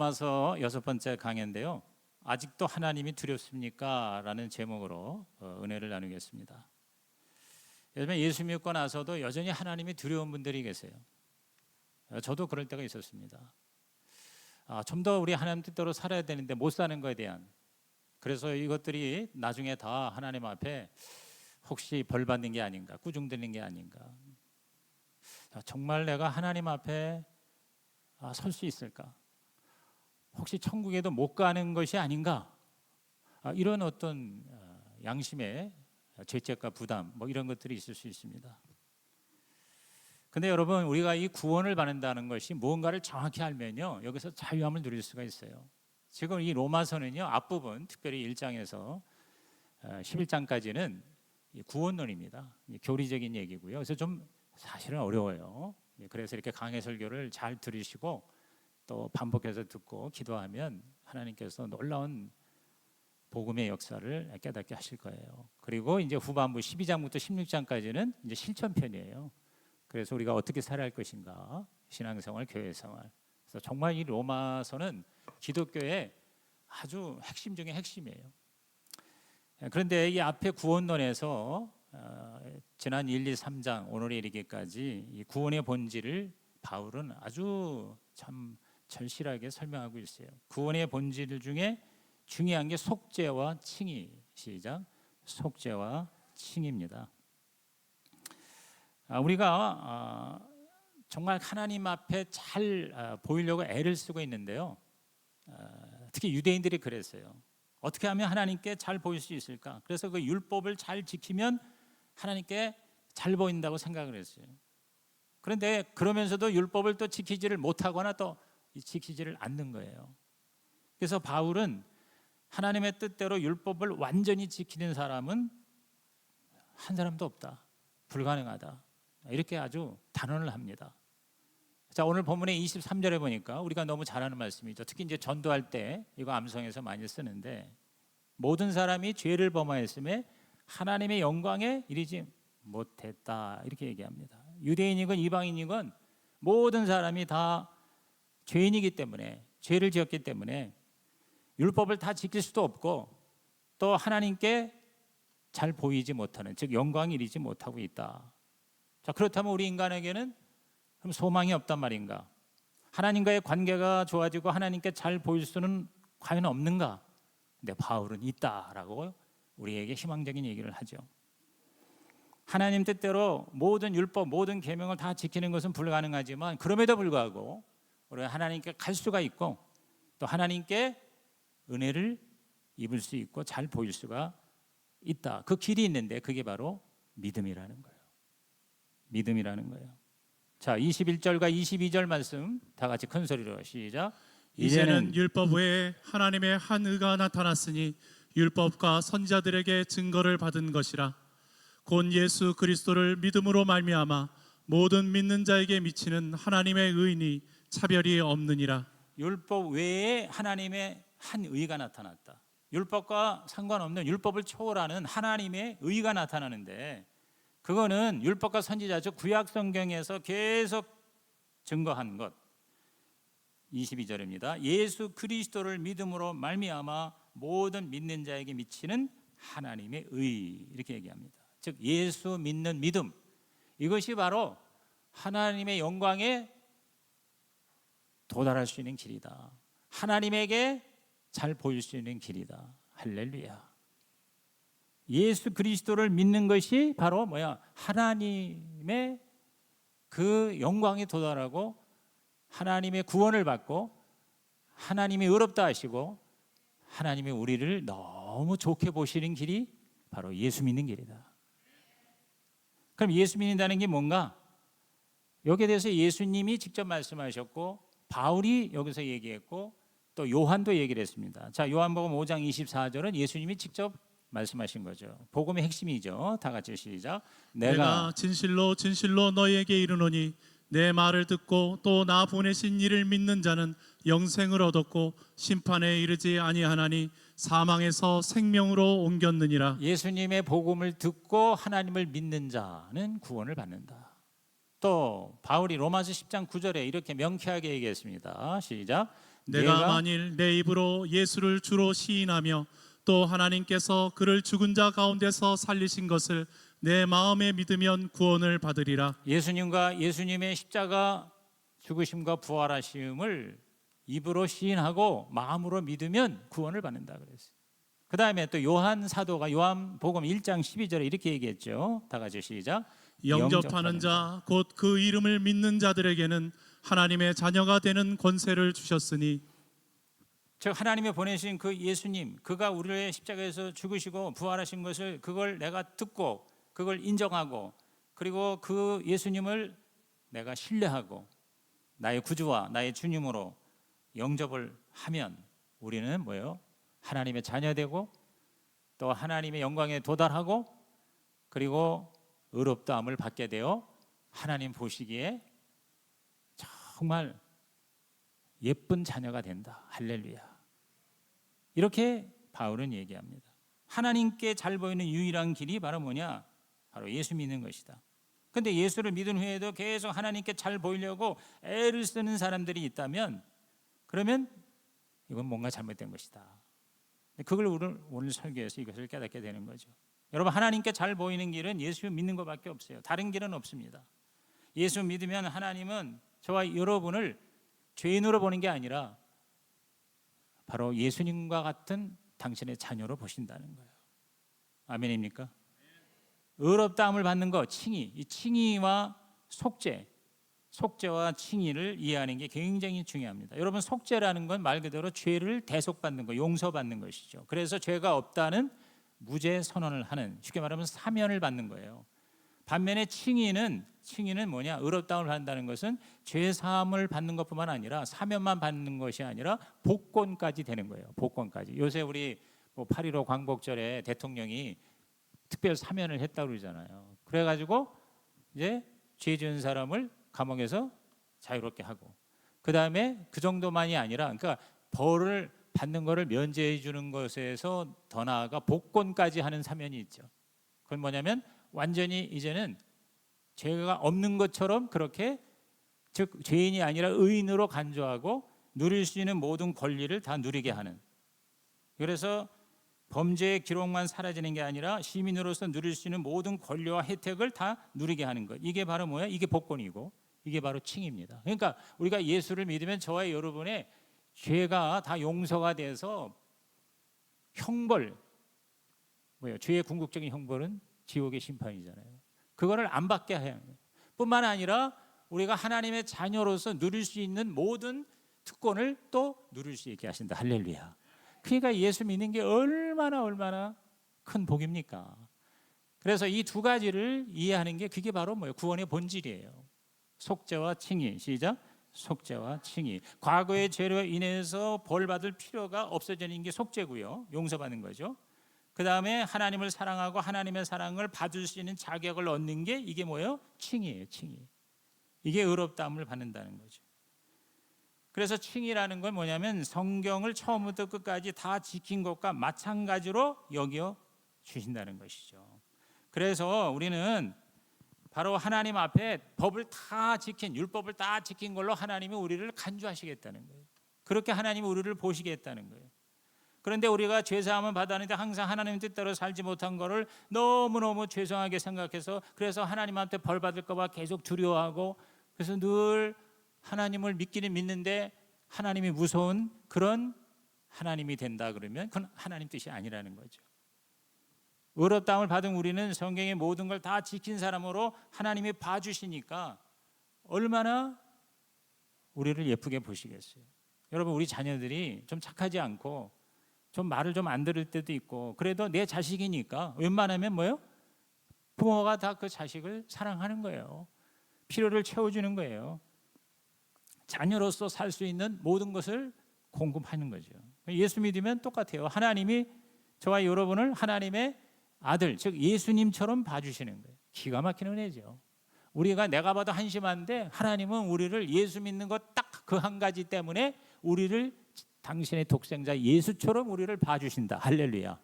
로마서 6번째 강해인데요. 아직도 하나님이 두렵습니까? 라는 제목으로 은혜를 나누겠습니다. 요즘에 예수 믿고 나서도 여전히 하나님이 두려운 분들이 계세요. 저도 그럴 때가 있었습니다. 좀 더 우리 하나님 뜻대로 살아야 되는데 못 사는 거에 대한, 그래서 이것들이 나중에 다 하나님 앞에 혹시 벌 받는 게 아닌가, 꾸중되는 게 아닌가, 정말 내가 하나님 앞에 설 수 있을까, 혹시 천국에도 못 가는 것이 아닌가, 이런 어떤 양심의 죄책과 부담, 이런 것들이 있을 수 있습니다. 근데 여러분, 우리가 이 구원을 받는다는 것이 무언가를 정확히 알면요, 여기서 자유함을 누릴 수가 있어요. 지금 이 로마서는요, 앞부분 특별히 1장에서 11장까지는 구원론입니다. 교리적인 얘기고요. 그래서 좀 사실은 어려워요. 그래서 이렇게 강해 설교를 잘 들으시고 또 반복해서 듣고 기도하면 하나님께서 놀라운 복음의 역사를 깨닫게 하실 거예요. 그리고 이제 후반부 12장부터 16장까지는 이제 실천편이에요. 그래서 우리가 어떻게 살아야 할 것인가, 신앙생활, 교회생활. 그래서 정말 이 로마서는 기독교의 아주 핵심 중에 핵심이에요. 그런데 이 앞에 구원론에서 지난 1, 2, 3장 오늘에 이르기까지 이 구원의 본질을 바울은 아주 참 절실하게 설명하고 있어요. 구원의 본질 중에 중요한 게 속죄와 칭의. 시작. 속죄와 칭의입니다. 우리가 정말 하나님 앞에 잘 보이려고 애를 쓰고 있는데요, 특히 유대인들이 그랬어요. 어떻게 하면 하나님께 잘 보일 수 있을까? 그래서 그 율법을 잘 지키면 하나님께 잘 보인다고 생각을 했어요. 그런데 그러면서도 율법을 또 지키지를 못하거나 또 지키지를 않는 거예요. 그래서 바울은 하나님의 뜻대로 율법을 완전히 지키는 사람은 한 사람도 없다, 불가능하다, 이렇게 아주 단언을 합니다. 자, 오늘 본문의 23절에 보니까 우리가 너무 잘 아는 말씀이죠. 특히 이제 전도할 때 이거 암송에서 많이 쓰는데, 모든 사람이 죄를 범하였음에 하나님의 영광에 이르지 못했다, 이렇게 얘기합니다. 유대인이건 이방인이건 모든 사람이 다 죄인이기 때문에, 죄를 지었기 때문에 율법을 다 지킬 수도 없고 또 하나님께 잘 보이지 못하는, 즉 영광이 이르지 못하고 있다. 자, 그렇다면 우리 인간에게는 그럼 소망이 없단 말인가? 하나님과의 관계가 좋아지고 하나님께 잘 보일 수는 과연 없는가? 근데 바울은 있다라고 우리에게 희망적인 얘기를 하죠. 하나님 뜻대로 모든 율법, 모든 계명을 다 지키는 것은 불가능하지만 그럼에도 불구하고 우리가 하나님께 갈 수가 있고 또 하나님께 은혜를 입을 수 있고 잘 보일 수가 있다. 그 길이 있는데 그게 바로 믿음이라는 거예요. 믿음이라는 거예요. 자, 21절과 22절 말씀 다 같이 큰 소리로 시작. 이제는 율법 외에 하나님의 한 의가 나타났으니 율법과 선지자들에게 증거를 받은 것이라. 곧 예수 그리스도를 믿음으로 말미암아 모든 믿는 자에게 미치는 하나님의 의니 차별이 없느니라. 율법 외에 하나님의 한 의가 나타났다. 율법과 상관없는, 율법을 초월하는 하나님의 의가 나타나는데, 그거는 율법과 선지자, 즉 구약 성경에서 계속 증거한 것. 22절입니다. 예수 그리스도를 믿음으로 말미암아 모든 믿는 자에게 미치는 하나님의 의, 이렇게 얘기합니다. 즉 예수 믿는 믿음, 이것이 바로 하나님의 영광에 도달할 수 있는 길이다. 하나님에게 잘 보일 수 있는 길이다. 할렐루야. 예수 그리스도를 믿는 것이 바로 하나님의 그 영광에 도달하고 하나님의 구원을 받고 하나님이 의롭다 하시고 하나님이 우리를 너무 좋게 보시는 길이 바로 예수 믿는 길이다. 그럼 예수 믿는다는 게 뭔가? 여기에 대해서 예수님이 직접 말씀하셨고 바울이 여기서 얘기했고 또 요한도 얘기를 했습니다. 자, 요한복음 5장 24절은 예수님이 직접 말씀하신 거죠. 복음의 핵심이죠. 다 같이 시작. 내가 진실로 진실로 너희에게 이르노니 내 말을 듣고 또 나 보내신 이를 믿는 자는 영생을 얻었고 심판에 이르지 아니하나니 사망에서 생명으로 옮겼느니라. 예수님의 복음을 듣고 하나님을 믿는 자는 구원을 받는다. 또 바울이 로마서 10장 9절에 이렇게 명쾌하게 얘기했습니다. 시작. 내가 만일 내 입으로 예수를 주로 시인하며 또 하나님께서 그를 죽은 자 가운데서 살리신 것을 내 마음에 믿으면 구원을 받으리라. 예수님과 예수님의 십자가 죽으심과 부활하심을 입으로 시인하고 마음으로 믿으면 구원을 받는다 그랬어요. 그 다음에 또 요한 사도가 요한복음 1장 12절에 이렇게 얘기했죠. 다 같이 시작. 영접하는 자 곧 그 이름을 믿는 자들에게는 하나님의 자녀가 되는 권세를 주셨으니, 즉 하나님이 보내신 그 예수님, 그가 우리의 십자가에서 죽으시고 부활하신 것을 그걸 내가 듣고 그걸 인정하고 그리고 그 예수님을 내가 신뢰하고 나의 구주와 나의 주님으로 영접을 하면 우리는 뭐예요? 하나님의 자녀되고 또 하나님의 영광에 도달하고 그리고 의롭다함을 받게 되어 하나님 보시기에 정말 예쁜 자녀가 된다. 할렐루야. 이렇게 바울은 얘기합니다. 하나님께 잘 보이는 유일한 길이 바로 뭐냐? 바로 예수 믿는 것이다. 근데 예수를 믿은 후에도 계속 하나님께 잘 보이려고 애를 쓰는 사람들이 있다면 그러면 이건 뭔가 잘못된 것이다. 그걸 오늘 설교에서 이것을 깨닫게 되는 거죠. 여러분, 하나님께 잘 보이는 길은 예수 믿는 것밖에 없어요. 다른 길은 없습니다. 예수 믿으면 하나님은 저와 여러분을 죄인으로 보는 게 아니라 바로 예수님과 같은 당신의 자녀로 보신다는 거예요. 아멘입니까? 의롭다함을 받는 것, 칭의, 이 칭의와 속죄와 칭의를 이해하는 게 굉장히 중요합니다. 여러분, 속죄라는 건 말 그대로 죄를 대속받는 것, 용서받는 것이죠. 그래서 죄가 없다는 무죄 선언을 하는, 쉽게 말하면 사면을 받는 거예요. 반면에 칭의는 뭐냐? 의롭다함을 받는다는 것은 죄 사함을 받는 것뿐만 아니라 사면만 받는 것이 아니라 복권까지 되는 거예요. 복권까지. 요새 우리 8.15 광복절에 대통령이 특별 사면을 했다고 그러잖아요. 그래가지고 이제 죄 지은 사람을 감옥에서 자유롭게 하고, 그 다음에 그 정도만이 아니라, 그러니까 벌을 받는 것을 면제해 주는 것에서 더 나아가 복권까지 하는 사면이 있죠. 그건 뭐냐면 완전히 이제는 죄가 없는 것처럼 그렇게, 즉 죄인이 아니라 의인으로 간주하고 누릴 수 있는 모든 권리를 다 누리게 하는. 그래서 범죄의 기록만 사라지는 게 아니라 시민으로서 누릴 수 있는 모든 권리와 혜택을 다 누리게 하는 것. 이게 바로 뭐야? 이게 복권이고 이게 바로 칭의입니다. 그러니까 우리가 예수를 믿으면 저와 여러분의 죄가 다 용서가 돼서 형벌, 죄의 궁극적인 형벌은 지옥의 심판이잖아요. 그거를 안 받게 해야 해요. 뿐만 아니라 우리가 하나님의 자녀로서 누릴 수 있는 모든 특권을 또 누릴 수 있게 하신다. 할렐루야. 그러니까 예수 믿는 게 얼마나 큰 복입니까? 그래서 이 두 가지를 이해하는 게 그게 바로 뭐예요? 구원의 본질이에요. 속죄와 칭의. 시작. 속죄와 칭의. 과거의 죄로 인해서 벌 받을 필요가 없어지는 게 속죄고요. 용서받는 거죠. 그 다음에 하나님을 사랑하고 하나님의 사랑을 받을 수 있는 자격을 얻는 게 이게 뭐예요? 칭의예요. 칭의. 이게 의롭다함을 받는다는 거죠. 그래서 칭의라는 건 뭐냐면 성경을 처음부터 끝까지 다 지킨 것과 마찬가지로 여겨 주신다는 것이죠. 그래서 우리는 바로 하나님 앞에 법을 다 지킨, 율법을 다 지킨 걸로 하나님이 우리를 간주하시겠다는 거예요. 그렇게 하나님이 우리를 보시겠다는 거예요. 그런데 우리가 죄사함을 받았는데 항상 하나님 뜻대로 살지 못한 거를 너무너무 죄송하게 생각해서, 그래서 하나님한테 벌 받을 거 봐 계속 두려워하고, 그래서 늘 하나님을 믿기는 믿는데 하나님이 무서운 그런 하나님이 된다 그러면 그건 하나님 뜻이 아니라는 거죠. 의롭다함을 받은 우리는 성경의 모든 걸 다 지킨 사람으로 하나님이 봐주시니까 얼마나 우리를 예쁘게 보시겠어요. 여러분, 우리 자녀들이 좀 착하지 않고 좀 말을 좀 안 들을 때도 있고, 그래도 내 자식이니까 웬만하면 뭐예요? 부모가 다 그 자식을 사랑하는 거예요. 필요를 채워주는 거예요. 자녀로서 살 수 있는 모든 것을 공급하는 거죠. 예수 믿으면 똑같아요. 하나님이 저와 여러분을 하나님의 아들, 즉 예수님처럼 봐주시는 거예요. 기가 막히는 은혜죠. 우리가 내가 봐도 한심한데 하나님은 우리를 예수 믿는 것 딱 그 한 가지 때문에 우리를 당신의 독생자 예수처럼 우리를 봐주신다. 할렐루야.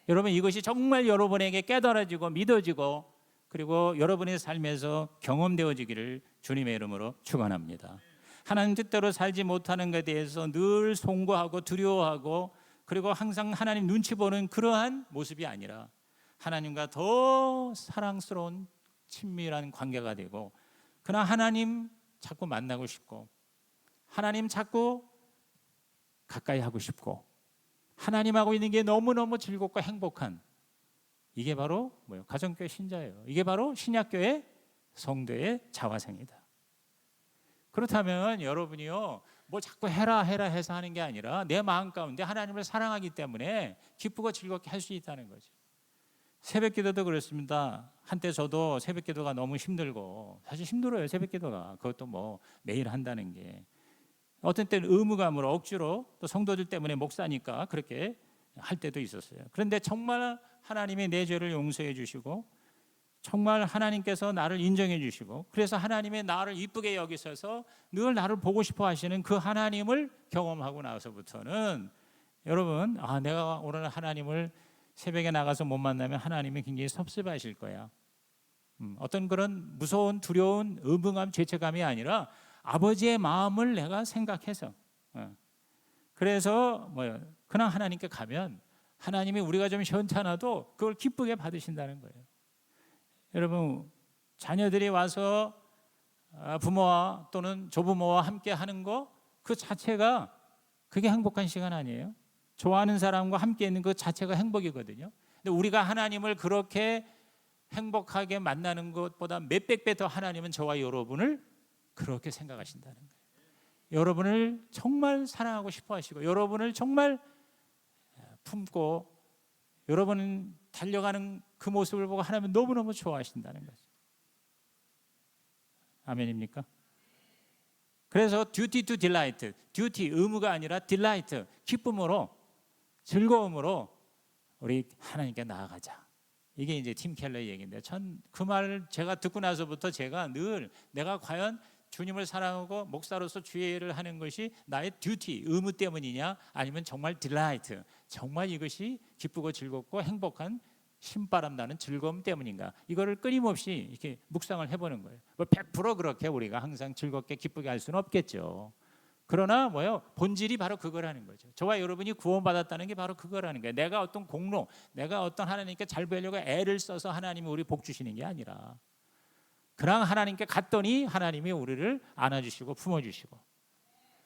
여러분, 이것이 정말 여러분에게 깨달아지고 믿어지고 그리고 여러분의 삶에서 경험되어지기를 주님의 이름으로 축원합니다. 하나님 뜻대로 살지 못하는 것에 대해서 늘 송구하고 두려워하고 그리고 항상 하나님 눈치 보는 그러한 모습이 아니라 하나님과 더 사랑스러운 친밀한 관계가 되고 그러나 하나님 자꾸 만나고 싶고 하나님 자꾸 가까이 하고 싶고 하나님하고 있는 게 너무너무 즐겁고 행복한 이게 바로 뭐예요? 가정교회 신자예요. 이게 바로 신약교회 성도의 자화상이다. 그렇다면 여러분이요 뭐 자꾸 해라 해서 하는 게 아니라 내 마음 가운데 하나님을 사랑하기 때문에 기쁘고 즐겁게 할 수 있다는 거죠. 새벽기도도 그렇습니다. 한때 저도 새벽기도가 너무 힘들고 사실 힘들어요. 새벽기도가 그것도 뭐 매일 한다는 게 어떤 때는 의무감으로 억지로 또 성도들 때문에 목사니까 그렇게 할 때도 있었어요. 그런데 정말 하나님이 내 죄를 용서해 주시고 정말 하나님께서 나를 인정해 주시고 그래서 하나님의 나를 이쁘게 여기셔서 늘 나를 보고 싶어 하시는 그 하나님을 경험하고 나서부터는 여러분 내가 오늘 하나님을 새벽에 나가서 못 만나면 하나님이 굉장히 섭섭하실 거야. 어떤 그런 무서운 두려운 의무감 죄책감이 아니라 아버지의 마음을 내가 생각해서 그래서 그냥 하나님께 가면 하나님이 우리가 좀 현찮아도 그걸 기쁘게 받으신다는 거예요. 여러분 자녀들이 와서 부모와 또는 조부모와 함께 하는 거 그 자체가 그게 행복한 시간 아니에요? 좋아하는 사람과 함께 있는 그 자체가 행복이거든요. 근데 우리가 하나님을 그렇게 행복하게 만나는 것보다 몇백 배 더 하나님은 저와 여러분을 그렇게 생각하신다는 거예요. 여러분을 정말 사랑하고 싶어 하시고 여러분을 정말 품고 여러분 달려가는 그 모습을 보고 하나님은 너무너무 좋아하신다는 거죠. 아멘입니까? 그래서 duty to delight, duty 의무가 아니라 delight 기쁨으로 즐거움으로 우리 하나님께 나아가자. 이게 이제 팀 켈러의 얘기인데 전 그 말을 제가 듣고 나서부터 제가 늘 내가 과연 주님을 사랑하고 목사로서 주의 일을 하는 것이 나의 듀티, 의무 때문이냐 아니면 정말 딜라이트, 정말 이것이 기쁘고 즐겁고 행복한 신바람 나는 즐거움 때문인가 이거를 끊임없이 이렇게 묵상을 해보는 거예요. 뭐 100% 그렇게 우리가 항상 즐겁게 기쁘게 할 수는 없겠죠. 그러나 본질이 바로 그거라는 거죠. 저와 여러분이 구원받았다는 게 바로 그거라는 거예요. 내가 어떤 공로, 내가 어떤 하나님께 잘 보이려고 애를 써서 하나님이 우리 복 주시는 게 아니라 그냥 하나님께 갔더니 하나님이 우리를 안아주시고 품어주시고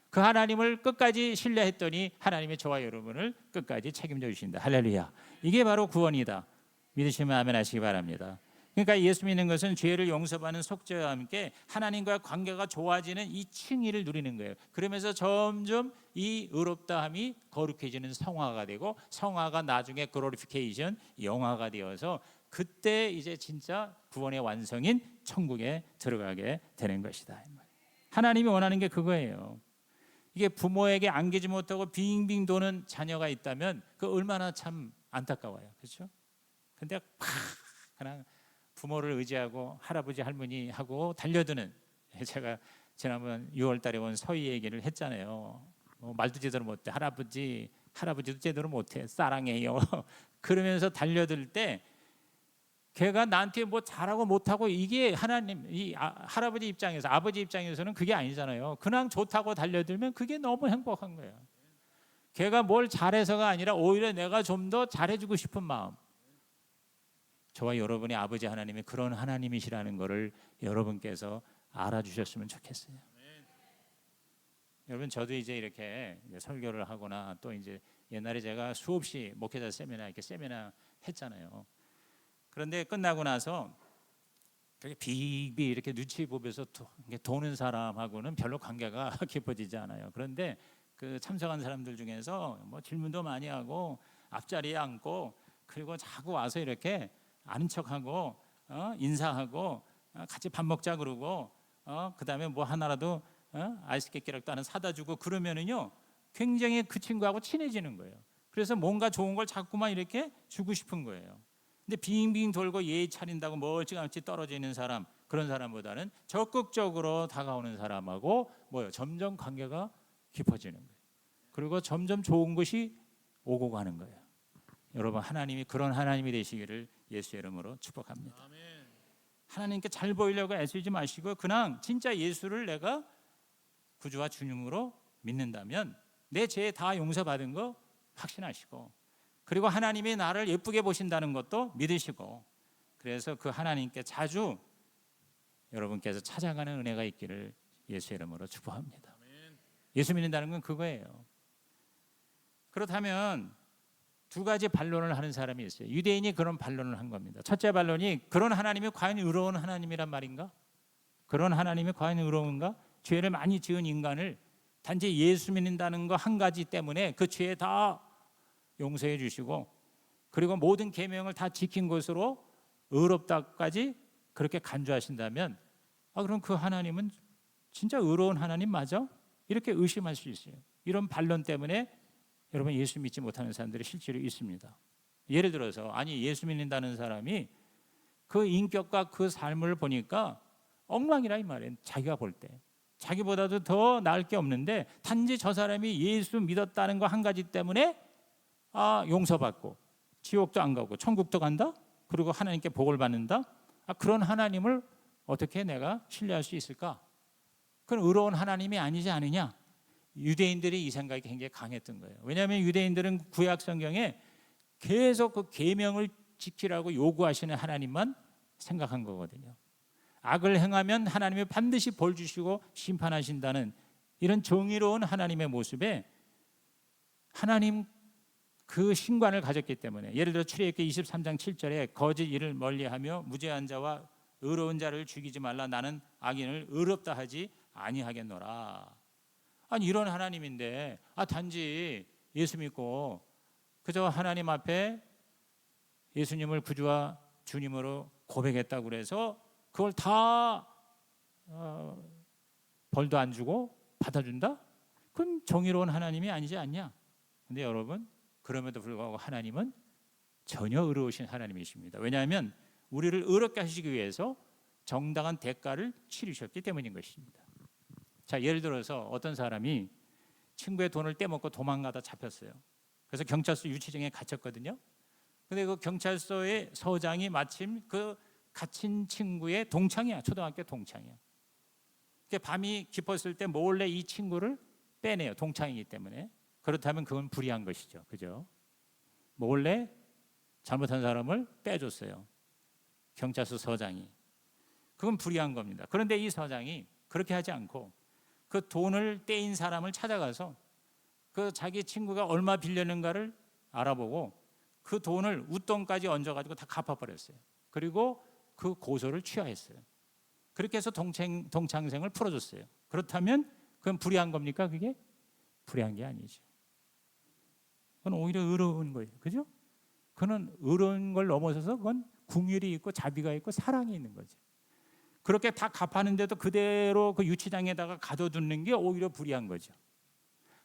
그 하나님을 끝까지 신뢰했더니 하나님이 저와 여러분을 끝까지 책임져 주신다. 할렐루야. 이게 바로 구원이다. 믿으시면 아멘 하시기 바랍니다. 그러니까 예수 믿는 것은 죄를 용서받는 속죄와 함께 하나님과의 관계가 좋아지는 이 칭의를 누리는 거예요. 그러면서 점점 이 의롭다함이 거룩해지는 성화가 되고 성화가 나중에 글로리피케이션 영화가 되어서 그때 이제 진짜 구원의 완성인 천국에 들어가게 되는 것이다. 하나님이 원하는 게 그거예요. 이게 부모에게 안기지 못하고 빙빙 도는 자녀가 있다면 그 얼마나 참 안타까워요. 그렇죠? 근데 그냥 부모를 의지하고 할아버지 할머니하고 달려드는 제가 지난번 6월 달에 온 서희 얘기를 했잖아요. 말도 제대로 못해. 할아버지도 제대로 못해. 사랑해요. 그러면서 달려들 때 걔가 나한테 뭐 잘하고 못하고 이게 하나님 이 할아버지 입장에서 아버지 입장에서는 그게 아니잖아요. 그냥 좋다고 달려들면 그게 너무 행복한 거예요. 걔가 뭘 잘해서가 아니라 오히려 내가 좀 더 잘해주고 싶은 마음. 저와 여러분의 아버지 하나님이 그런 하나님이시라는 것을 여러분께서 알아주셨으면 좋겠어요. 여러분 저도 이제 이렇게 설교를 하거나 또 이제 옛날에 제가 수없이 목회자 세미나 했잖아요. 그런데 끝나고 나서 빙빙 이렇게 눈치 보면서 도는 사람하고는 별로 관계가 깊어지지 않아요. 그런데 그 참석한 사람들 중에서 뭐 질문도 많이 하고 앞자리에 앉고 그리고 자꾸 와서 이렇게 아는 척하고 인사하고 같이 밥 먹자 그러고 그다음에 뭐 하나라도 아이스 깨끼락도 하나 사다 주고 그러면은요 굉장히 그 친구하고 친해지는 거예요. 그래서 뭔가 좋은 걸 자꾸만 이렇게 주고 싶은 거예요. 근데 빙빙 돌고 예의 차린다고 멀찌감치 떨어져 있는 사람 그런 사람보다는 적극적으로 다가오는 사람하고 점점 관계가 깊어지는 거예요. 그리고 점점 좋은 것이 오고 가는 거예요. 여러분 하나님이 그런 하나님이 되시기를 예수의 이름으로 축복합니다. 하나님께 잘 보이려고 애쓰지 마시고 그냥 진짜 예수를 내가 구주와 주님으로 믿는다면 내 죄 다 용서받은 거 확신하시고, 그리고 하나님이 나를 예쁘게 보신다는 것도 믿으시고, 그래서 그 하나님께 자주 여러분께서 찾아가는 은혜가 있기를 예수 이름으로 축복합니다. 예수 믿는다는 건 그거예요. 그렇다면 두 가지 반론을 하는 사람이 있어요. 유대인이 그런 반론을 한 겁니다. 첫째 반론이, 그런 하나님이 과연 의로운 하나님이란 말인가? 그런 하나님이 과연 의로운가? 죄를 많이 지은 인간을 단지 예수 믿는다는 거 한 가지 때문에 그 죄 다 용서해 주시고, 그리고 모든 계명을 다 지킨 것으로 의롭다까지 그렇게 간주하신다면, 그럼 그 하나님은 진짜 의로운 하나님 맞아? 이렇게 의심할 수 있어요. 이런 반론 때문에 여러분 예수 믿지 못하는 사람들이 실제로 있습니다. 예를 들어서, 아니 예수 믿는다는 사람이 그 인격과 그 삶을 보니까 엉망이라 이 말이에요. 자기가 볼 때 자기보다도 더 나을 게 없는데, 단지 저 사람이 예수 믿었다는 거 한 가지 때문에 용서받고 지옥도 안 가고 천국도 간다? 그리고 하나님께 복을 받는다? 그런 하나님을 어떻게 내가 신뢰할 수 있을까? 그건 의로운 하나님이 아니지 않느냐? 유대인들이 이 생각이 굉장히 강했던 거예요. 왜냐하면 유대인들은 구약 성경에 계속 그 계명을 지키라고 요구하시는 하나님만 생각한 거거든요. 악을 행하면 하나님이 반드시 벌 주시고 심판하신다는 이런 정의로운 하나님의 모습에 하나님 그 신관을 가졌기 때문에, 예를 들어 출애굽기 23장 7절에 거짓 일을 멀리하며 무죄한 자와 의로운 자를 죽이지 말라, 나는 악인을 의롭다 하지 아니하겠노라. 아니 이런 하나님인데 단지 예수 믿고 그저 하나님 앞에 예수님을 구주와 주님으로 고백했다고 그래서 그걸 다 벌도 안 주고 받아준다? 그건 정의로운 하나님이 아니지 않냐? 근데 여러분, 그럼에도 불구하고 하나님은 전혀 의로우신 하나님이십니다. 왜냐하면 우리를 의롭게 하시기 위해서 정당한 대가를 치르셨기 때문인 것입니다. 자, 예를 들어서 어떤 사람이 친구의 돈을 떼먹고 도망가다 잡혔어요. 그래서 경찰서 유치장에 갇혔거든요. 근데 그 경찰서의 서장이 마침 그 갇힌 친구의 동창이야. 초등학교 동창이야. 밤이 깊었을 때 몰래 이 친구를 빼내요. 동창이기 때문에. 그렇다면 그건 불의한 것이죠. 그죠? 몰래 잘못한 사람을 빼줬어요. 경찰서 서장이. 그건 불의한 겁니다. 그런데 이 서장이 그렇게 하지 않고 그 돈을 떼인 사람을 찾아가서 그 자기 친구가 얼마 빌렸는가를 알아보고 그 돈을 웃돈까지 얹어가지고 다 갚아버렸어요. 그리고 그 고소를 취하했어요. 그렇게 해서 동창생을 풀어줬어요. 그렇다면 그건 불의한 겁니까? 그게 불의한 게 아니죠. 그건 오히려 의로운 거예요. 그죠? 그건 의로운 걸 넘어서서 그건 궁율이 있고 자비가 있고 사랑이 있는 거죠. 그렇게 다 갚았는데도 그대로 그 유치장에다가 가둬두는 게 오히려 불의한 거죠.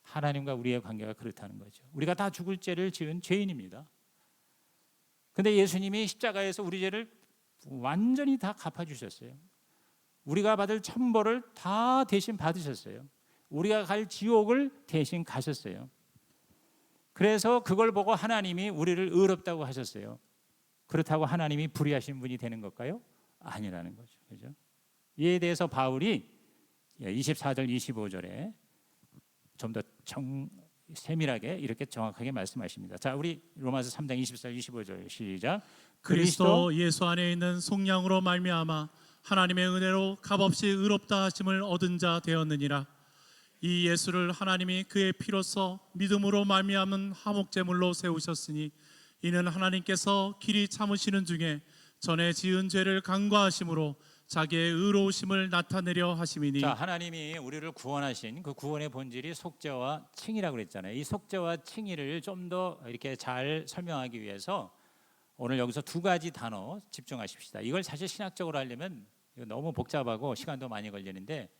하나님과 우리의 관계가 그렇다는 거죠. 우리가 다 죽을 죄를 지은 죄인입니다. 근데 예수님이 십자가에서 우리 죄를 완전히 다 갚아주셨어요. 우리가 받을 천벌을 다 대신 받으셨어요. 우리가 갈 지옥을 대신 가셨어요. 그래서 그걸 보고 하나님이 우리를 의롭다고 하셨어요. 그렇다고 하나님이 불의하신 분이 되는 걸까요? 아니라는 거죠. 그죠? 이에 대해서 바울이 24절 25절에 좀 더 세밀하게 이렇게 정확하게 말씀하십니다. 자, 우리 로마서 3장 24절 25절 시작. 그리스도 예수 안에 있는 속량으로 말미암아 하나님의 은혜로 값없이 의롭다 하심을 얻은 자 되었느니라. 이 예수를 하나님이 그의 피로써 믿음으로 말미암은 화목제물로 세우셨으니 이는 하나님께서 길이 참으시는 중에 전에 지은 죄를 간과하심으로 자기의 의로우심을 나타내려 하심이니. 자, 하나님이 우리를 구원하신 그 구원의 본질이 속죄와 칭의라고 그랬잖아요. 이 속죄와 칭의를 좀 더 이렇게 잘 설명하기 위해서 오늘 여기서 두 가지 단어 집중하십시다. 이걸 사실 신학적으로 하려면 너무 복잡하고 시간도 많이 걸리는데,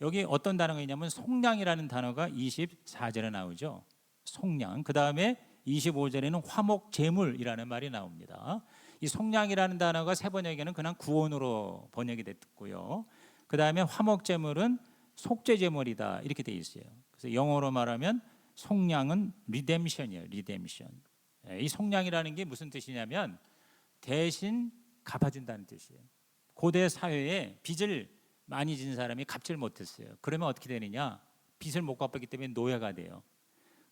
여기 어떤 단어가 있냐면 속량이라는 단어가 24절에 나오죠. 속량. 그 다음에 25절에는 화목제물이라는 말이 나옵니다. 이 속량이라는 단어가 새 번역에는 그냥 구원으로 번역이 됐고요. 그 다음에 화목제물은 속죄제물이다 이렇게 돼 있어요. 그래서 영어로 말하면 속량은 리뎀션이에요. 리뎀션. 이 속량이라는 게 무슨 뜻이냐면 대신 갚아준다는 뜻이에요. 고대 사회에 빚을 많이 진 사람이 갚지를 못했어요. 그러면 어떻게 되느냐? 빚을 못 갚았기 때문에 노예가 돼요.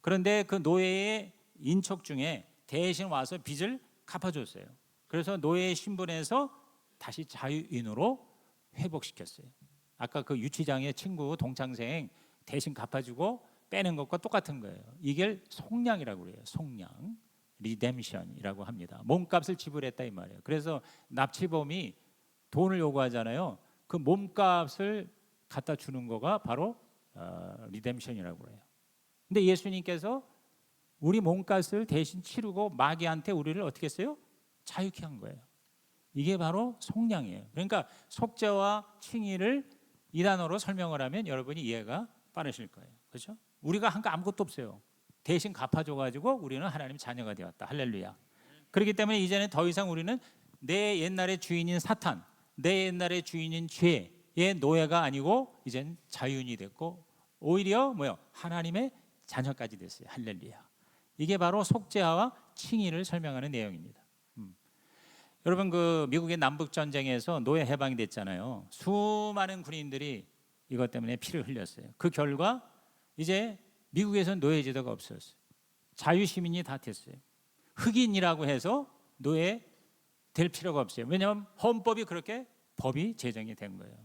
그런데 그 노예의 인척 중에 대신 와서 빚을 갚아줬어요. 그래서 노예의 신분에서 다시 자유인으로 회복시켰어요. 아까 그 유치장의 친구 동창생 대신 갚아주고 빼는 것과 똑같은 거예요. 이게 속량이라고 그래요. 속량, 리뎀션이라고 합니다. 몸값을 지불했다 이 말이에요. 그래서 납치범이 돈을 요구하잖아요. 그 몸값을 갖다 주는 거가 바로 리뎀션이라고 해요. 근데 예수님께서 우리 몸값을 대신 치르고 마귀한테 우리를 어떻게 했어요? 자유케 한 거예요. 이게 바로 속량이에요. 그러니까 속죄와 칭의를 이 단어로 설명을 하면 여러분이 이해가 빠르실 거예요. 그렇죠? 우리가 한 거 아무것도 없어요. 대신 갚아줘가지고 우리는 하나님 자녀가 되었다. 할렐루야. 그렇기 때문에 이제는 더 이상 우리는 내 옛날의 주인인 사탄, 내 옛날의 주인인 죄의 노예가 아니고 이제는 자유인이 됐고 오히려 뭐요? 하나님의 자녀까지 됐어요. 할렐루야. 이게 바로 속죄와 칭의를 설명하는 내용입니다. 여러분 그 미국의 남북 전쟁에서 노예 해방이 됐잖아요. 수많은 군인들이 이것 때문에 피를 흘렸어요. 그 결과 이제 미국에서는 노예 제도가 없었어요. 자유 시민이 다 됐어요. 흑인이라고 해서 노예 될 필요가 없어요. 왜냐하면 헌법이 그렇게 법이 제정이 된 거예요.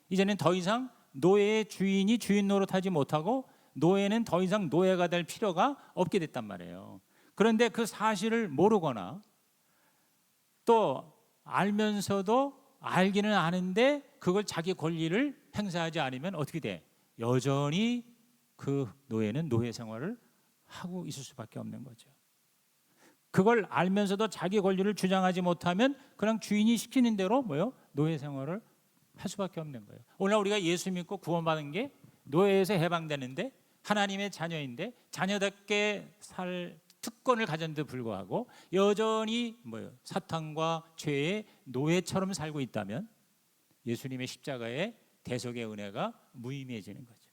이제는 더 이상 노예의 주인이 주인 노릇하지 못하고 노예는 더 이상 노예가 될 필요가 없게 됐단 말이에요. 그런데 그 사실을 모르거나 또 알면서도 알기는 아는데 그걸 자기 권리를 행사하지 않으면 어떻게 돼? 여전히 그 노예는 노예 생활을 하고 있을 수밖에 없는 거죠. 그걸 알면서도 자기 권리를 주장하지 못하면 그냥 주인이 시키는 대로 뭐요? 노예 생활을 할 수밖에 없는 거예요. 오늘 우리가 예수 믿고 구원받은 게 노예에서 해방되는데 하나님의 자녀인데 자녀답게 살 특권을 가졌는데 불구하고 여전히 뭐요? 사탄과 죄의 노예처럼 살고 있다면 예수님의 십자가의 대속의 은혜가 무의미해지는 거죠.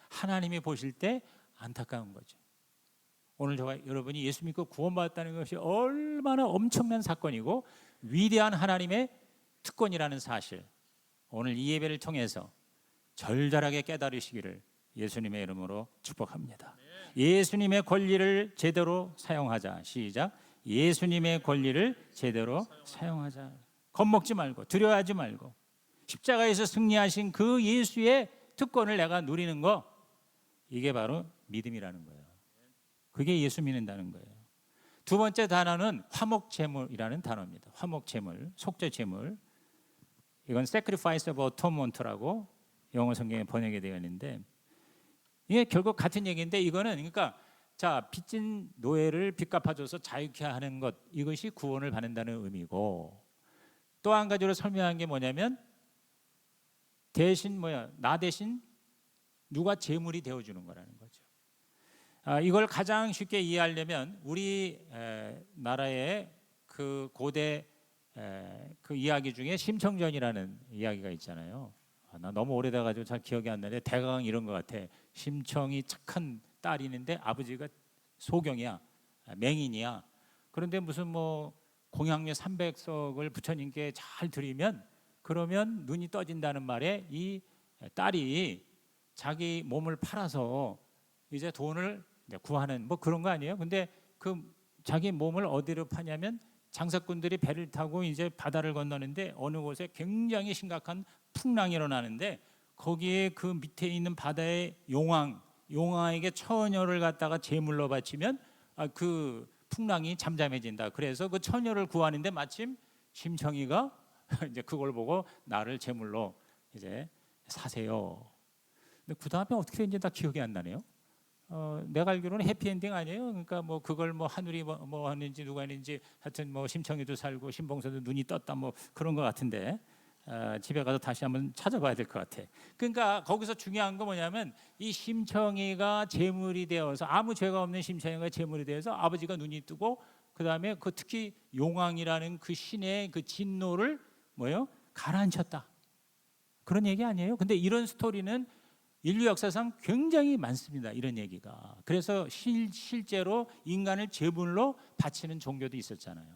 하나님이 보실 때 안타까운 거죠. 오늘 여러분이 예수 믿고 구원받았다는 것이 얼마나 엄청난 사건이고 위대한 하나님의 특권이라는 사실, 오늘 이 예배를 통해서 절절하게 깨달으시기를 예수님의 이름으로 축복합니다. 예수님의 권리를 제대로 사용하자. 시작. 예수님의 권리를 제대로 사용하자. 겁먹지 말고 두려워하지 말고 십자가에서 승리하신 그 예수의 특권을 내가 누리는 거, 이게 바로 믿음이라는 거예요. 그게 예수 믿는다는 거예요. 두 번째 단어는 화목제물이라는 단어입니다. 화목제물, 속죄제물. 이건 sacrifice of atonement라고 영어 성경에 번역이 되어 있는데 이게 결국 같은 얘기인데 이거는 그러니까 자 빚진 노예를 빚 갚아줘서 자유케 하는 것, 이것이 구원을 받는다는 의미고, 또 한 가지로 설명한 게 뭐냐면 대신 나 대신 누가 제물이 되어주는 거라는 거죠. 이걸 가장 쉽게 이해하려면 우리 나라의 그 고대 그 이야기 중에 심청전이라는 이야기가 있잖아요. 나 너무 오래돼가지고 잘 기억이 안 나는데 대강 이런 것 같아. 심청이 착한 딸이 있는데 아버지가 소경이야, 맹인이야. 그런데 무슨 공양료 300석을 부처님께 잘 드리면 그러면 눈이 떠진다는 말에 이 딸이 자기 몸을 팔아서 이제 돈을 구하는 그런 거 아니에요? 근데 그 자기 몸을 어디로 파냐면 장사꾼들이 배를 타고 이제 바다를 건너는데 어느 곳에 굉장히 심각한 풍랑이 일어나는데 거기에 그 밑에 있는 바다의 용왕에게 처녀를 갖다가 제물로 바치면 그 풍랑이 잠잠해진다. 그래서 그 처녀를 구하는데 마침 심청이가 이제 그걸 보고 나를 제물로 이제 사세요. 근데 그 다음에 어떻게 됐는지 다 기억이 안 나네요. 내가 알기로는 해피엔딩 아니에요. 그러니까 그걸 하늘이 뭐 하는지 누가 했는지 하여튼 심청이도 살고 신봉선도 눈이 떴다 그런 것 같은데 집에 가서 다시 한번 찾아봐야 될 것 같아. 그러니까 거기서 중요한 거 뭐냐면 이 심청이가 제물이 되어서 아무 죄가 없는 심청이가 제물이 되어서 아버지가 눈이 뜨고 그 다음에 그 특히 용왕이라는 그 신의 그 진노를 가라앉혔다. 그런 얘기 아니에요? 근데 이런 스토리는 인류 역사상 굉장히 많습니다. 이런 얘기가. 그래서 실제로 인간을 제물로 바치는 종교도 있었잖아요.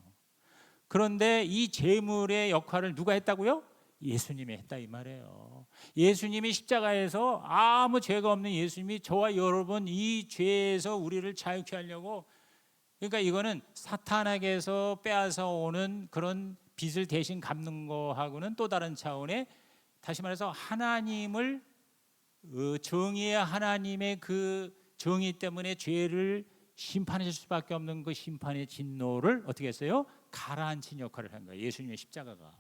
그런데 이 제물의 역할을 누가 했다고요? 예수님이 했다 이 말이에요. 예수님이 십자가에서 아무 죄가 없는 예수님이 저와 여러분 이 죄에서 우리를 자유케 하려고, 그러니까 이거는 사탄에게서 빼앗아 오는 그런 빚을 대신 갚는 거하고는 또 다른 차원의, 다시 말해서 하나님을 정의의 하나님의 그 정의 때문에 죄를 심판하실 수밖에 없는 그 심판의 진노를 어떻게 했어요? 가라앉힌 역할을 한 거예요. 예수님의 십자가가.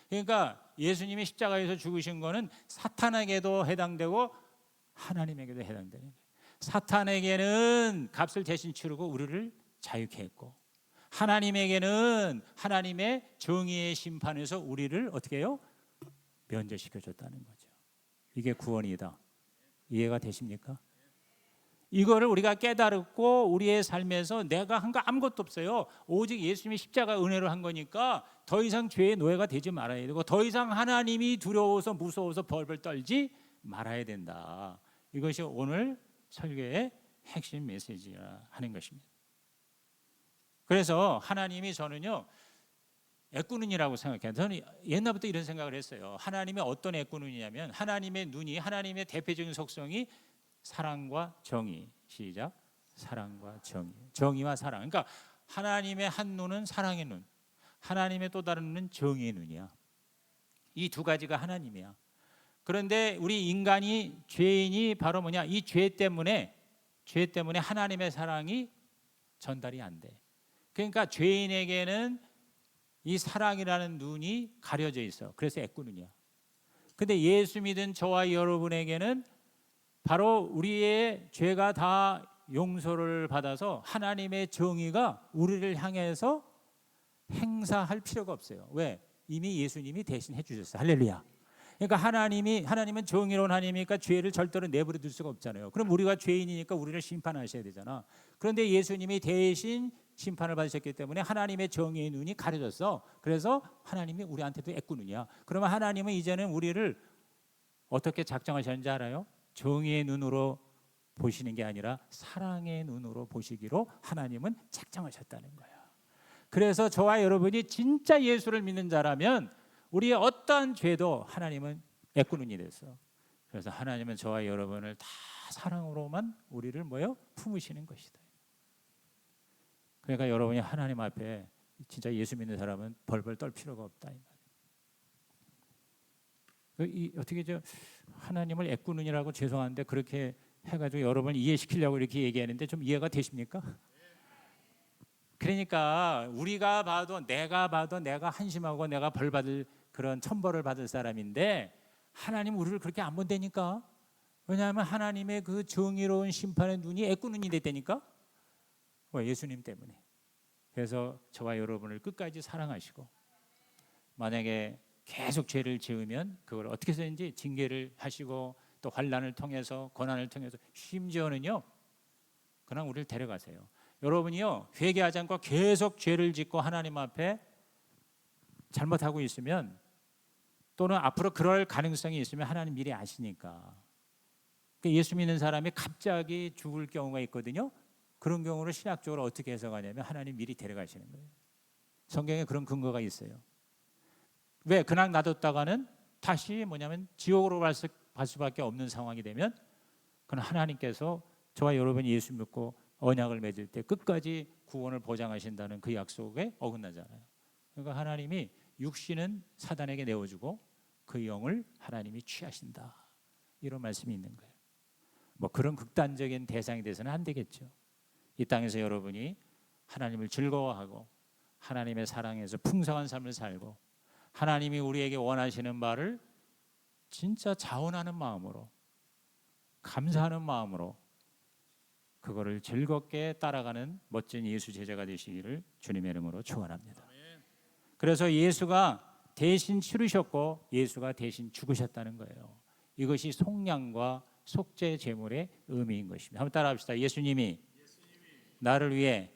그러니까 예수님이 십자가에서 죽으신 거는 사탄에게도 해당되고 하나님에게도 해당되는 거예요. 사탄에게는 값을 대신 치르고 우리를 자유케 했고, 하나님에게는 하나님의 정의의 심판에서 우리를 어떻게 해요? 면제시켜 줬다는 거죠. 이게 구원이다. 이해가 되십니까? 이거를 우리가 깨달았고 우리의 삶에서 내가 한 거 아무것도 없어요. 오직 예수님이 십자가 은혜로 한 거니까 더 이상 죄의 노예가 되지 말아야 되고, 더 이상 하나님이 두려워서 무서워서 벌벌 떨지 말아야 된다. 이것이 오늘 설교의 핵심 메시지라 하는 것입니다. 그래서 하나님이 저는요 애꾸눈이라고 생각해요. 저는 옛날부터 이런 생각을 했어요. 하나님이 어떤 애꾸눈이냐면, 하나님의 눈이, 하나님의 대표적인 속성이 사랑과 정의. 시작. 사랑과 정의. 정의와 사랑. 그러니까 하나님의 한 눈은 사랑의 눈, 하나님의 또 다른 눈은 정의의 눈이야. 이 두 가지가 하나님이야. 그런데 우리 인간이, 죄인이 바로 뭐냐, 이 죄 때문에 하나님의 사랑이 전달이 안 돼. 그러니까 죄인에게는 이 사랑이라는 눈이 가려져 있어. 그래서 애꾸눈이야. 근데 예수 믿은 저와 여러분에게는 바로 우리의 죄가 다 용서를 받아서 하나님의 정의가 우리를 향해서 행사할 필요가 없어요. 왜? 이미 예수님이 대신 해주셨어요. 할렐루야. 그러니까 하나님은 정의로운 하나님이니까 죄를 절대로 내버려 둘 수가 없잖아요. 그럼 우리가 죄인이니까 우리를 심판하셔야 되잖아. 그런데 예수님이 대신 심판을 받으셨기 때문에 하나님의 정의의 눈이 가려졌어. 그래서 하나님이 우리한테도 애꾸눈이야. 그러면 하나님은 이제는 우리를 어떻게 작정하셨는지 알아요? 정의의 눈으로 보시는 게 아니라 사랑의 눈으로 보시기로 하나님은 작정하셨다는 거야. 그래서 저와 여러분이 진짜 예수를 믿는 자라면 우리의 어떠한 죄도 하나님은 애꾸눈이 됐어. 그래서 하나님은 저와 여러분을 다 사랑으로만 우리를 뭐요? 품으시는 것이다. 그러니까 여러분이 하나님 앞에 진짜 예수 믿는 사람은 벌벌 떨 필요가 없다 이 말이에요. 어떻게 하나님을 애꾸눈이라고 죄송한데 그렇게 해가지고 여러분을 이해시키려고 이렇게 얘기하는데 좀 이해가 되십니까? 그러니까 우리가 봐도 내가 한심하고 내가 벌 받을 그런 천벌을 받을 사람인데 하나님 우리를 그렇게 안 본다니까. 왜냐하면 하나님의 그 정의로운 심판의 눈이 애꾸눈이 됐다니까. 예수님 때문에. 그래서 저와 여러분을 끝까지 사랑하시고, 만약에 계속 죄를 지으면 그걸 어떻게 해서든지 징계를 하시고 또 환난을 통해서 고난을 통해서 심지어는요 그냥 우리를 데려가세요. 여러분이요 회개하지 않고 계속 죄를 짓고 하나님 앞에 잘못하고 있으면, 또는 앞으로 그럴 가능성이 있으면 하나님 미리 아시니까. 예수 믿는 사람이 갑자기 죽을 경우가 있거든요. 그런 경우를 신학적으로 어떻게 해석하냐면 하나님 미리 데려가시는 거예요. 성경에 그런 근거가 있어요. 왜? 그냥 놔뒀다가는 다시 지옥으로 갈 수밖에 없는 상황이 되면, 그건 하나님께서 저와 여러분이 예수 믿고 언약을 맺을 때 끝까지 구원을 보장하신다는 그 약속에 어긋나잖아요. 그러니까 하나님이 육신은 사단에게 내어주고 그 영을 하나님이 취하신다, 이런 말씀이 있는 거예요. 그런 극단적인 대상이 돼서는 안 되겠죠. 이 땅에서 여러분이 하나님을 즐거워하고 하나님의 사랑에서 풍성한 삶을 살고, 하나님이 우리에게 원하시는 바를 진짜 자원하는 마음으로, 감사하는 마음으로 그거를 즐겁게 따라가는 멋진 예수 제자가 되시기를 주님의 이름으로 축원합니다. 그래서 예수가 대신 치르셨고 예수가 대신 죽으셨다는 거예요. 이것이 속량과 속죄 제물의 의미인 것입니다. 한번 따라합시다. 예수님이 나를 위해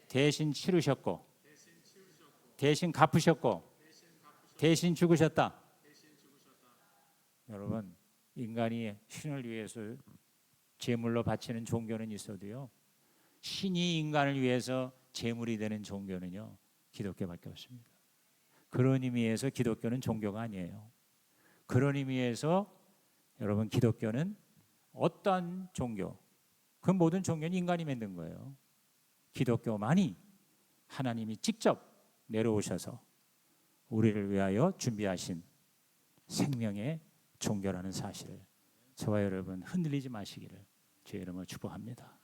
대신 치르셨고 대신 갚으셨고 대신 죽으셨다. 여러분, 인간이 신을 위해서 제물로 바치는 종교는 있어도요, 신이 인간을 위해서 제물이 되는 종교는요 기독교밖에 없습니다. 그런 의미에서 기독교는 종교가 아니에요. 그런 의미에서 여러분 기독교는 어떠한 종교, 그 모든 종교는 인간이 만든 거예요. 기독교만이 하나님이 직접 내려오셔서 우리를 위하여 준비하신 생명의 종교라는 사실을 저와 여러분 흔들리지 마시기를 주의 이름으로 축복합니다.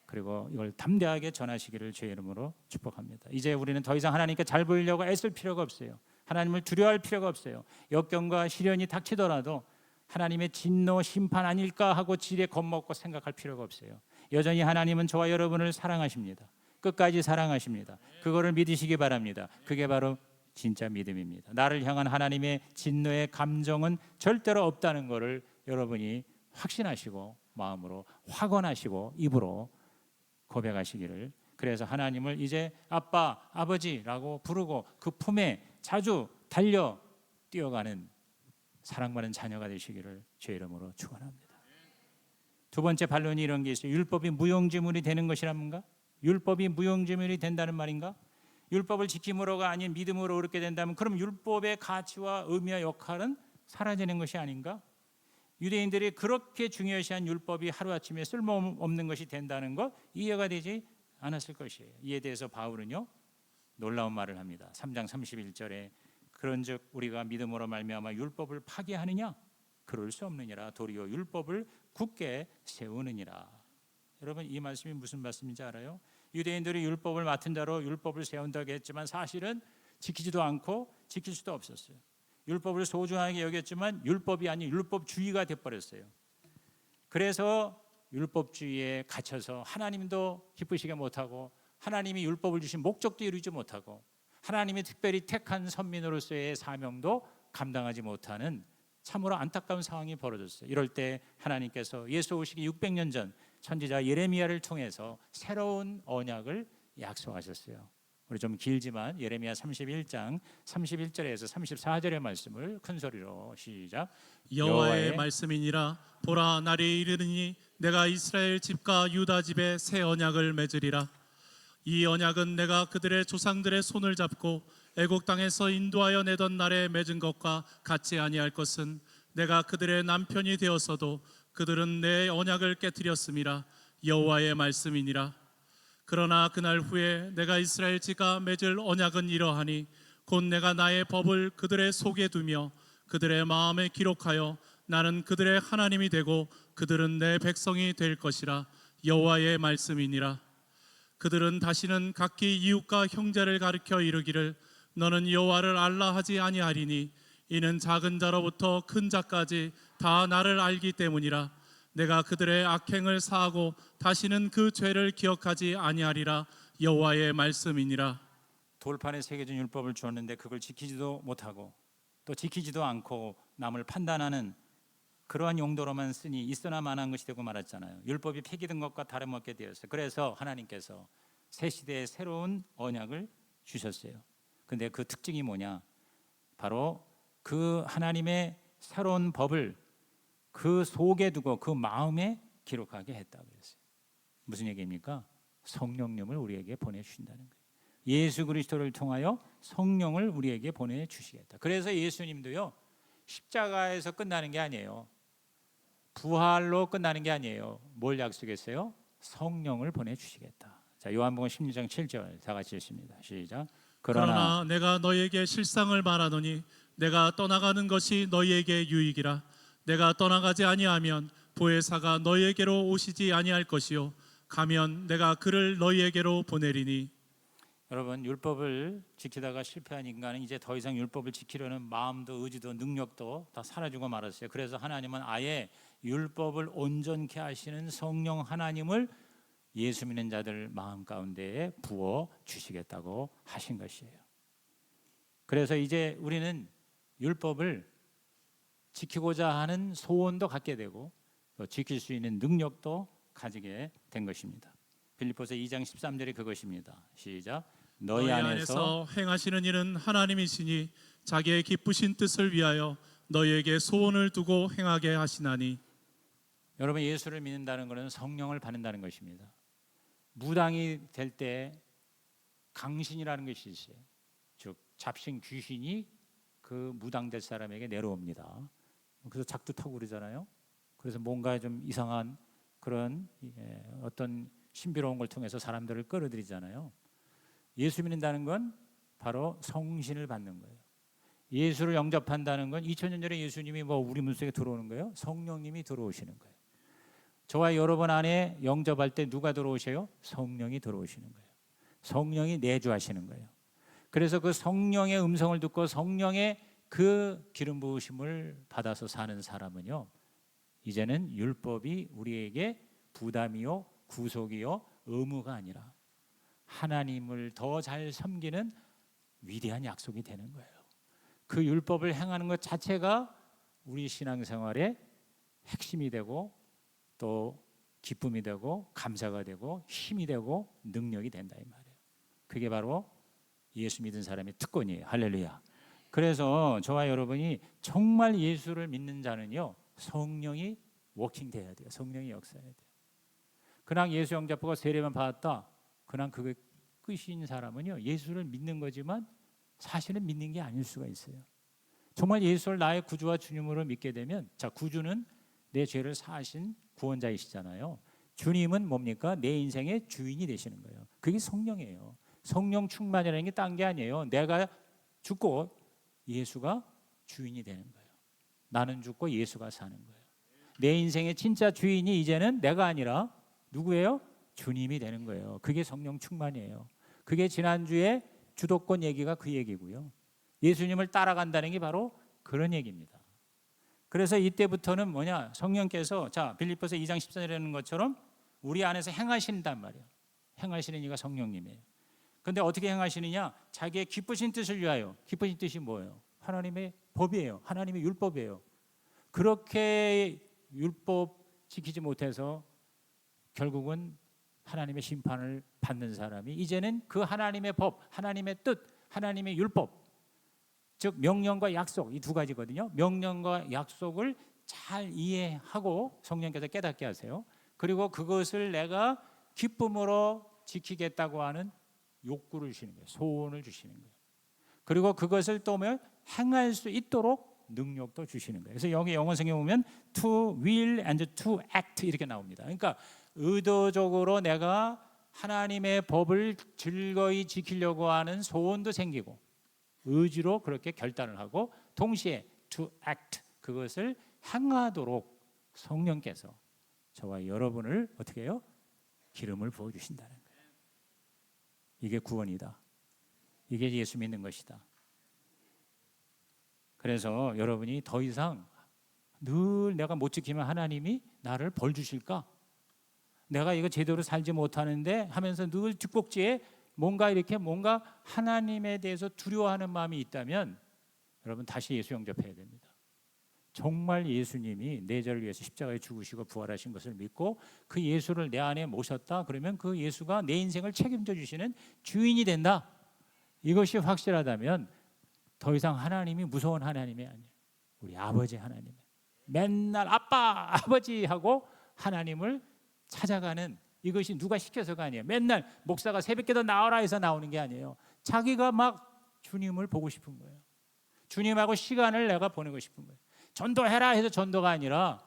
그리고 이걸 담대하게 전하시기를 주의 이름으로 축복합니다. 이제 우리는 더 이상 하나님께 잘 보이려고 애쓸 필요가 없어요. 하나님을 두려워할 필요가 없어요. 역경과 시련이 닥치더라도 하나님의 진노 심판 아닐까 하고 지레 겁먹고 생각할 필요가 없어요. 여전히 하나님은 저와 여러분을 사랑하십니다. 끝까지 사랑하십니다. 그거를 믿으시기 바랍니다. 그게 바로 진짜 믿음입니다. 나를 향한 하나님의 진노의 감정은 절대로 없다는 것을 여러분이 확신하시고 마음으로 확언하시고 입으로 고백하시기를, 그래서 하나님을 이제 아빠, 아버지라고 부르고 그 품에 자주 달려 뛰어가는 사랑받는 자녀가 되시기를 주의 이름으로 축원합니다. 두 번째 반론이 이런 게 있어요. 율법이 무용지물이 되는 것이랍니까? 율법이 무용지물이 된다는 말인가? 율법을 지킴으로가 아닌 믿음으로 그렇게 된다면 그럼 율법의 가치와 의미와 역할은 사라지는 것이 아닌가? 유대인들이 그렇게 중요시한 율법이 하루아침에 쓸모없는 것이 된다는 것 이해가 되지 않았을 것이에요. 이에 대해서 바울은요 놀라운 말을 합니다. 3장 31절에 그런즉 우리가 믿음으로 말미암아 율법을 파괴하느냐? 그럴 수 없느니라. 도리어 율법을 굳게 세우느니라. 여러분 이 말씀이 무슨 말씀인지 알아요? 유대인들이 율법을 맡은 자로 율법을 세운다고 했지만 사실은 지키지도 않고 지킬 수도 없었어요. 율법을 소중하게 여겼지만 율법이 아닌 율법주의가 돼버렸어요. 그래서 율법주의에 갇혀서 하나님도 기쁘시게 못하고 하나님이 율법을 주신 목적도 이루지 못하고 하나님이 특별히 택한 선민으로서의 사명도 감당하지 못하는 참으로 안타까운 상황이 벌어졌어요. 이럴 때 하나님께서 예수 오시기 600년 전 선지자 예레미야를 통해서 새로운 언약을 약속하셨어요. 우리 좀 길지만 예레미야 31장 31절에서 34절의 말씀을 큰 소리로 시작. 여호와의 말씀이니라. 보라, 날이 이르느니 내가 이스라엘 집과 유다 집에 새 언약을 맺으리라. 이 언약은 내가 그들의 조상들의 손을 잡고 애국 땅에서 인도하여 내던 날에 맺은 것과 같지 아니할 것은 내가 그들의 남편이 되었어도 그들은 내 언약을 깨뜨렸음이라. 여호와의 말씀이니라. 그러나 그날 후에 내가 이스라엘 집과 맺을 언약은 이러하니 곧 내가 나의 법을 그들의 속에 두며 그들의 마음에 기록하여 나는 그들의 하나님이 되고 그들은 내 백성이 될 것이라. 여호와의 말씀이니라. 그들은 다시는 각기 이웃과 형제를 가리켜 이르기를 너는 여호와를 알라 하지 아니하리니 이는 작은 자로부터 큰 자까지 다 나를 알기 때문이라. 내가 그들의 악행을 사하고 다시는 그 죄를 기억하지 아니하리라. 여호와의 말씀이니라. 돌판에 새겨진 율법을 주었는데 그걸 지키지도 못하고 또 지키지도 않고 남을 판단하는 그러한 용도로만 쓰니 있으나 마나한 것이 되고 말았잖아요. 율법이 폐기된 것과 다름없게 되었어요. 그래서 하나님께서 새 시대의 새로운 언약을 주셨어요. 근데 그 특징이 뭐냐? 바로 그 하나님의 새로운 법을 그 속에 두고 그 마음에 기록하게 했다고 그랬어요. 무슨 얘기입니까? 성령님을 우리에게 보내주신다는 거예요. 예수 그리스도를 통하여 성령을 우리에게 보내주시겠다. 그래서 예수님도요 십자가에서 끝나는 게 아니에요. 부활로 끝나는 게 아니에요. 뭘 약속했어요? 성령을 보내주시겠다. 자, 요한복음 16장 7절 다 같이 읽습니다. 시작. 그러나 내가 너희에게 실상을 말하노니 내가 떠나가는 것이 너희에게 유익이라. 내가 떠나가지 아니하면 보혜사가 너희에게로 오시지 아니할 것이요 가면 내가 그를 너희에게로 보내리니. 여러분 율법을 지키다가 실패한 인간은 이제 더 이상 율법을 지키려는 마음도 의지도 능력도 다 사라지고 말았어요. 그래서 하나님은 아예 율법을 온전케 하시는 성령 하나님을 예수 믿는 자들 마음 가운데에 부어 주시겠다고 하신 것이에요. 그래서 이제 우리는 율법을 지키고자 하는 소원도 갖게 되고 또 지킬 수 있는 능력도 가지게 된 것입니다. 빌립보서 2장 13절이 그것입니다. 시작. 너희 안에서 행하시는 일은 하나님이시니 자기의 기쁘신 뜻을 위하여 너희에게 소원을 두고 행하게 하시나니. 여러분 예수를 믿는다는 것은 성령을 받는다는 것입니다. 무당이 될 때 강신이라는 것이 있어요. 즉 잡신 귀신이 그 무당될 사람에게 내려옵니다. 그래서 작두 타고 그러잖아요. 그래서 뭔가 좀 이상한 그런 어떤 신비로운 걸 통해서 사람들을 끌어들이잖아요. 예수 믿는다는 건 바로 성신을 받는 거예요. 예수를 영접한다는 건 2000년 전에 예수님이 뭐 우리 몸속에 들어오는 거예요? 성령님이 들어오시는 거예요. 저와 여러분 안에 영접할 때 누가 들어오셔요? 성령이 들어오시는 거예요. 성령이 내주하시는 거예요. 그래서 그 성령의 음성을 듣고 성령의 그 기름 부으심을 받아서 사는 사람은요, 이제는 율법이 우리에게 부담이요, 구속이요, 의무가 아니라 하나님을 더 잘 섬기는 위대한 약속이 되는 거예요. 그 율법을 행하는 것 자체가 우리 신앙생활의 핵심이 되고 또 기쁨이 되고 감사가 되고 힘이 되고 능력이 된다 이 말이에요. 그게 바로 예수 믿은 사람의 특권이에요. 할렐루야. 그래서 저와 여러분이 정말 예수를 믿는 자는요, 성령이 워킹돼야 돼요. 성령이 역사해야 돼요. 그냥 예수 영접하고 세례만 받았다, 그냥 그게 끝인 사람은요, 예수를 믿는 거지만 사실은 믿는 게 아닐 수가 있어요. 정말 예수를 나의 구주와 주님으로 믿게 되면, 자, 구주는 내 죄를 사하신 구원자이시잖아요. 주님은 뭡니까? 내 인생의 주인이 되시는 거예요. 그게 성령이에요. 성령 충만이라는 게 딴 게 아니에요. 내가 죽고 예수가 주인이 되는 거예요. 나는 죽고 예수가 사는 거예요. 내 인생의 진짜 주인이 이제는 내가 아니라 누구예요? 주님이 되는 거예요. 그게 성령 충만이에요. 그게 지난주에 주도권 얘기가 그 얘기고요. 예수님을 따라간다는 게 바로 그런 얘기입니다. 그래서 이때부터는 뭐냐? 성령께서, 자, 빌립보서 2장 14절이라는 것처럼 우리 안에서 행하신단 말이에요. 행하시는 이가 성령님이에요. 근데 어떻게 행하시느냐? 자기의 기쁘신 뜻을 위하여. 기쁘신 뜻이 뭐예요? 하나님의 법이에요. 하나님의 율법이에요. 그렇게 율법 지키지 못해서 결국은 하나님의 심판을 받는 사람이 이제는 그 하나님의 법, 하나님의 뜻, 하나님의 율법, 즉 명령과 약속, 이 두 가지거든요. 명령과 약속을 잘 이해하고 성령께서 깨닫게 하세요. 그리고 그것을 내가 기쁨으로 지키겠다고 하는 욕구를 주시는 거예요. 소원을 주시는 거예요. 그리고 그것을 또 행할 수 있도록 능력도 주시는 거예요. 그래서 여기 영어 성경에 보면 to will and to act 이렇게 나옵니다. 그러니까 의도적으로 내가 하나님의 법을 즐거이 지키려고 하는 소원도 생기고 의지로 그렇게 결단을 하고 동시에 to act, 그것을 행하도록 성령께서 저와 여러분을 어떻게 해요? 기름을 부어주신다는 거예요. 이게 구원이다. 이게 예수 믿는 것이다. 그래서 여러분이 더 이상 늘 내가 못 지키면 하나님이 나를 벌 주실까? 내가 이거 제대로 살지 못하는데 하면서 늘 뒷꼭지에 뭔가 하나님에 대해서 두려워하는 마음이 있다면 여러분 다시 예수 영접해야 됩니다. 정말 예수님이 내 죄를 위해서 십자가에 죽으시고 부활하신 것을 믿고 그 예수를 내 안에 모셨다. 그러면 그 예수가 내 인생을 책임져 주시는 주인이 된다. 이것이 확실하다면 더 이상 하나님이 무서운 하나님이 아니에요. 우리 아버지 하나님. 맨날 아빠, 아버지 하고 하나님을 찾아가는, 이것이 누가 시켜서가 아니에요. 맨날 목사가 새벽기도 나오라 해서 나오는 게 아니에요. 자기가 막 주님을 보고 싶은 거예요. 주님하고 시간을 내가 보내고 싶은 거예요. 전도해라 해서 전도가 아니라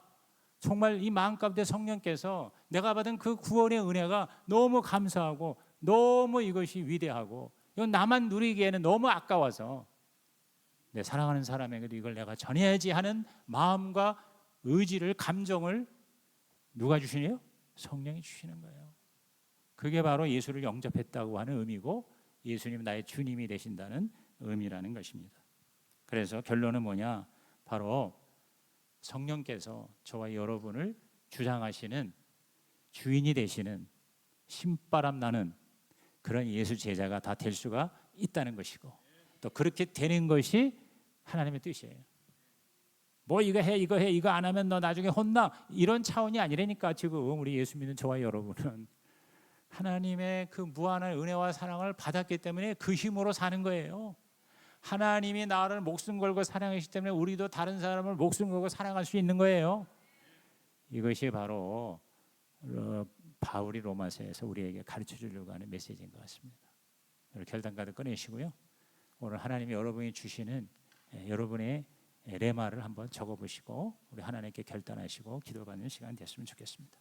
정말 이 마음 가운데 성령께서 내가 받은 그 구원의 은혜가 너무 감사하고 너무 이것이 위대하고 이건 나만 누리기에는 너무 아까워서 내 사랑하는 사람에게도 이걸 내가 전해야지 하는 마음과 의지를, 감정을 누가 주시네요? 성령이 주시는 거예요. 그게 바로 예수를 영접했다고 하는 의미고 예수님 나의 주님이 되신다는 의미라는 것입니다. 그래서 결론은 뭐냐? 바로 성령께서 저와 여러분을 주장하시는 주인이 되시는 신바람 나는 그런 예수 제자가 다 될 수가 있다는 것이고 또 그렇게 되는 것이 하나님의 뜻이에요. 뭐 이거 해 이거 안 하면 너 나중에 혼나 이런 차원이 아니라니까. 지금 우리 예수 믿는 저와 여러분은 하나님의 그 무한한 은혜와 사랑을 받았기 때문에 그 힘으로 사는 거예요. 하나님이 나를 목숨 걸고 사랑하시기 때문에 우리도 다른 사람을 목숨 걸고 사랑할 수 있는 거예요. 이것이 바로 바울이 로마서에서 우리에게 가르쳐 주려고 하는 메시지인 것 같습니다. 결단카드 꺼내시고요. 오늘 하나님이 여러분이 주시는 여러분의 레마를 한번 적어보시고 우리 하나님께 결단하시고 기도받는 시간 됐으면 좋겠습니다.